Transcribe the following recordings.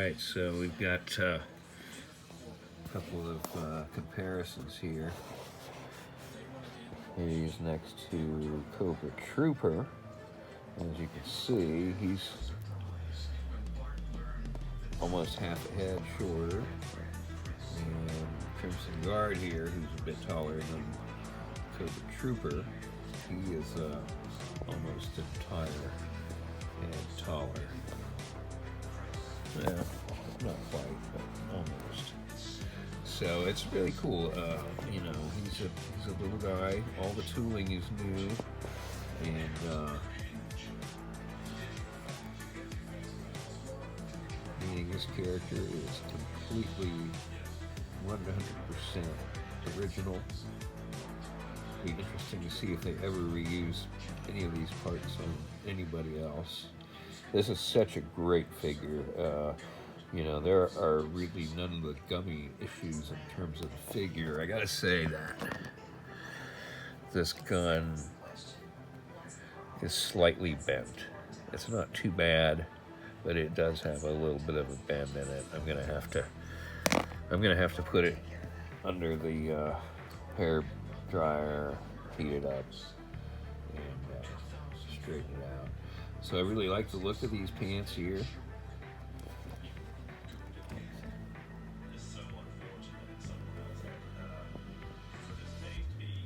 right, so we've got a couple of comparisons here. He's next to Cobra Trooper. As you can see, he's almost half a head shorter. And Crimson Guard here, who's a bit taller than Cobra Trooper, he is almost an entire head taller. Well, not quite, but almost. So it's really cool. You know, he's a little guy. All the tooling is new, and meaning this character is completely 100% original. Be interesting to see if they ever reuse any of these parts on anybody else. This is such a great figure. You know, there are really none of the gummy issues in terms of the figure. I gotta say that this gun is slightly bent. It's not too bad, but it does have a little bit of a bend in it. I'm gonna have to put it under the hair dryer, heat it up, and straighten it out. So I really like the look of these pants here.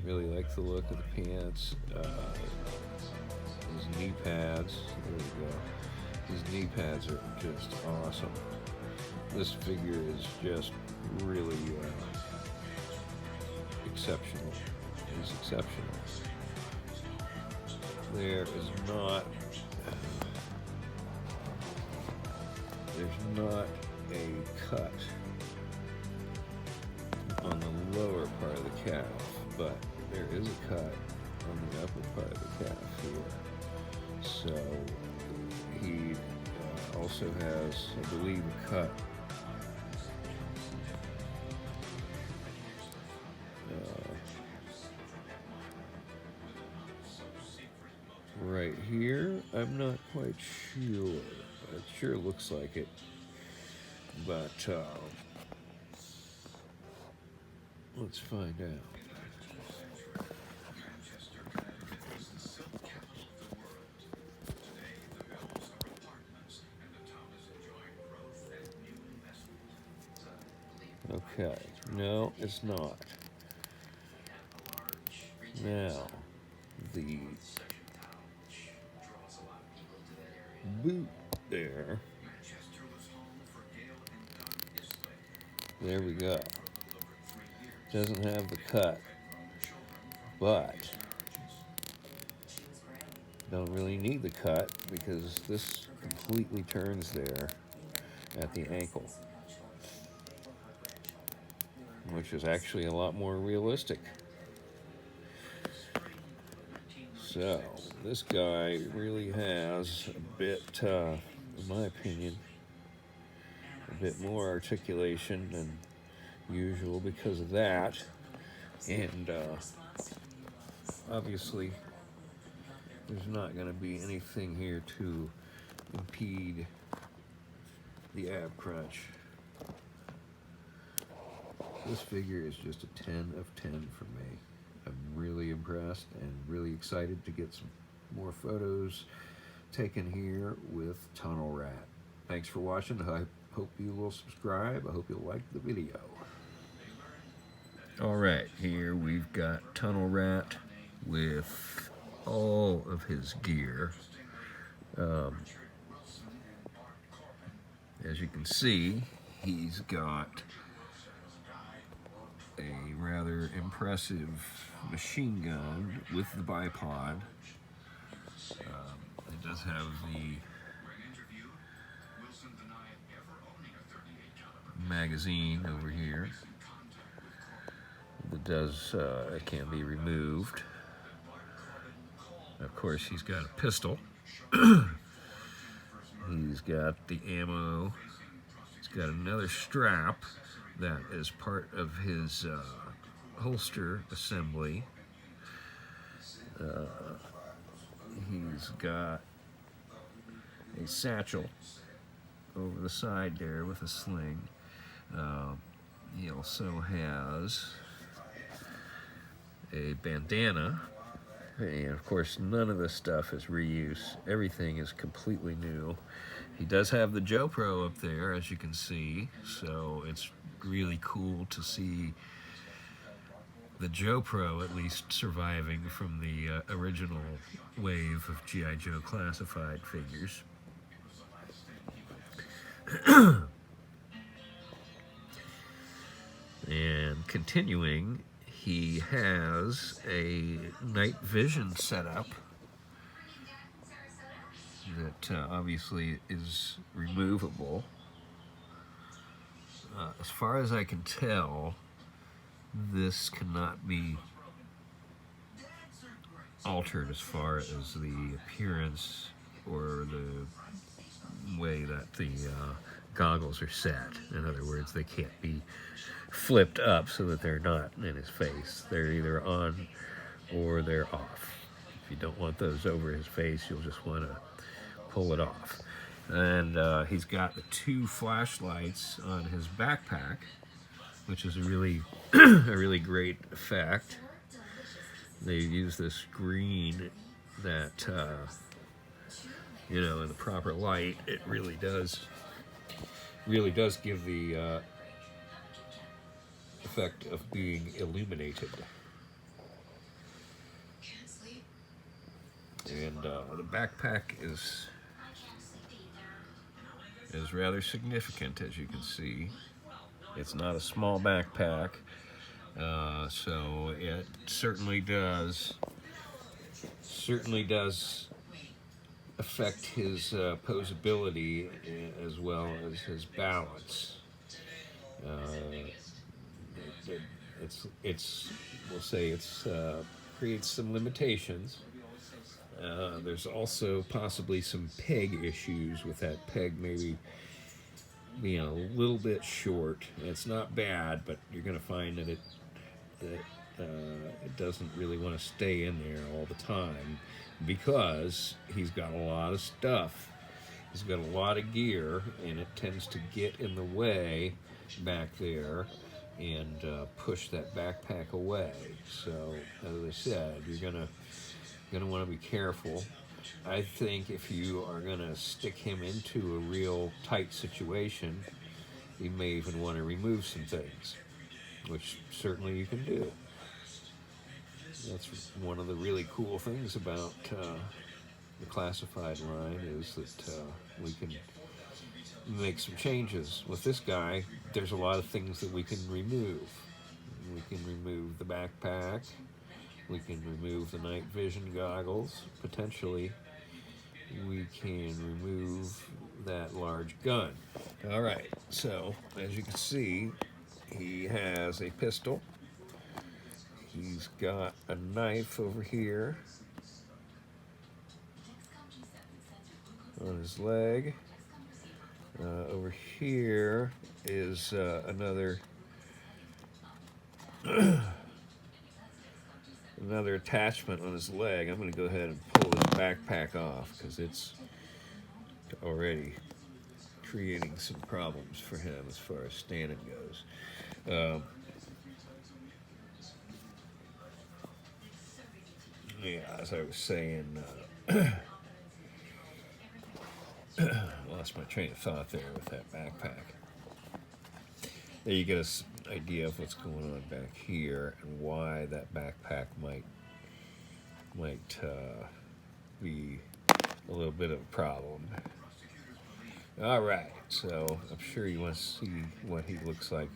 Really like the look of the pants. His knee pads. There we go. His knee pads are just awesome. This figure is just really exceptional. He's exceptional. There's not a cut on the lower part of the calf, but there is a cut on the upper part of the calf here. So he also has, I believe, a cut right here. I'm not quite sure. It sure looks like it, but let's find out. Okay, no, it's not. Now, the boot there we go. Doesn't have the cut, but don't really need the cut because this completely turns there at the ankle, which is actually a lot more realistic. So this guy really has a bit, in my opinion, a bit more articulation than usual because of that, and obviously there's not going to be anything here to impede the ab crunch. This figure is just a 10 of 10 for me. I'm really impressed and really excited to get some more photos taken here with Tunnel Rat. Thanks for watching. I hope you will subscribe. I hope you'll like the video. Alright, here we've got Tunnel Rat with all of his gear. As you can see, he's got a rather impressive machine gun with the bipod. It does have the magazine over here. It can be removed. Of course, he's got a pistol. He's got the ammo. He's got another strap that is part of his holster assembly. He's got a satchel over the side there with a sling. He also has a bandana, and of course none of this stuff is reuse. Everything is completely new. He does have the Joe Pro up there, as you can see, so it's really cool to see the Joe Pro at least surviving from the original wave of G.I. Joe classified figures. And continuing, he has a night vision setup that obviously is removable. As far as I can tell, this cannot be altered as far as the appearance or the way that the goggles are set. In other words, they can't be flipped up so that they're not in his face. They're either on or they're off. If you don't want those over his face, you'll just want to pull it off. And he's got the 2 flashlights on his backpack, which is a really a really great effect. They use this green that you know, in the proper light, it really does give the effect of being illuminated. And the backpack is rather significant, as you can see. It's not a small backpack, so it certainly does affect his posability as well as his balance. We'll say it's creates some limitations. There's also possibly some peg issues with that peg maybe being a little bit short. It's not bad, but you're going to find that it doesn't really want to stay in there all the time because he's got a lot of stuff. He's got a lot of gear, and it tends to get in the way back there and push that backpack away. So, as I said, you're gonna want to be careful. I think if you are gonna stick him into a real tight situation, you may even want to remove some things, which certainly you can do. That's one of the really cool things about the classified line is that we can make some changes. With this guy, there's a lot of things that we can remove. We can remove the backpack. We can remove the night vision goggles. Potentially, we can remove that large gun. All right, so as you can see, he has a pistol. He's got a knife over here on his leg. Over here is another attachment on his leg. I'm going to go ahead and pull his backpack off because it's already creating some problems for him as far as standing goes. Yeah, as I was saying, lost my train of thought there with that backpack. There you get an idea of what's going on back here and why that backpack might be a little bit of a problem. All right, so I'm sure you want to see what he looks like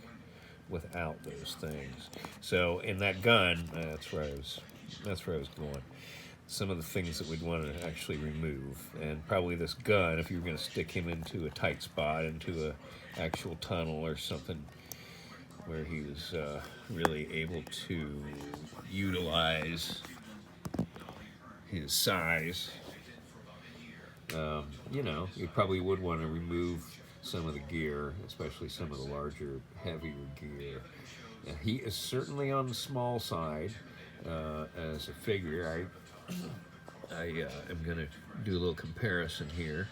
without those things. So in that gun, that's where I was going. Some of the things that we'd want to actually remove, and probably this gun, if you were going to stick him into a tight spot, into a actual tunnel or something where he was really able to utilize his size, you know, you probably would want to remove some of the gear, especially some of the larger, heavier gear. He is certainly on the small side as a figure. I am going to do a little comparison here.